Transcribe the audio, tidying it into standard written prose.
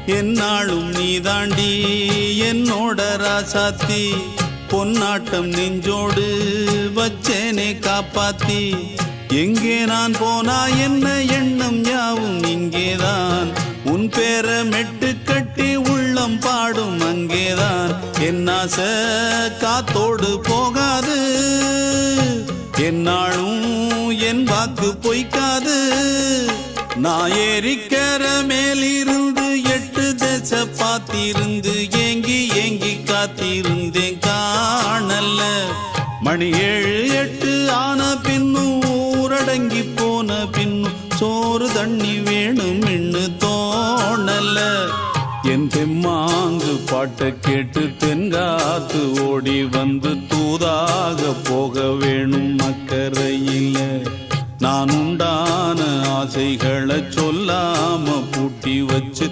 என்னாலும் நீதாண்டி என்னோட ராசாத்தி பொன்னாட்டம் நெஞ்சோடு வச்சேனே காப்பாத்தி எங்கே நான் போனா என்ன எண்ணம் யாவும் இங்கேதான் உன் பேர மெட்டு கட்டி உள்ளம் பாடும் அங்கேதான் என் ஆசை காத்தோடு போகாது என்னாலும் என் வாக்கு பொய்க்காது நான் ஏறிக்கிற மேலிருந்து 8 தேச பார்த்திருந்து ஏங்கி ஏங்கி காத்திருந்தேன் காணல்ல மணி 7 8 ஆன பின்னும் ஊரடங்கி போன பின்னும் சோறு தண்ணி வேணும் இன்னு தோணல என் தெம்மாங்கு பாட்டை கேட்டு தென்காத்து ஓடி வந்து தூதாக போக வேணும் அக்கறையில நான் உண்டான ஆசைகளை சொல்லாம பூட்டி வச்சு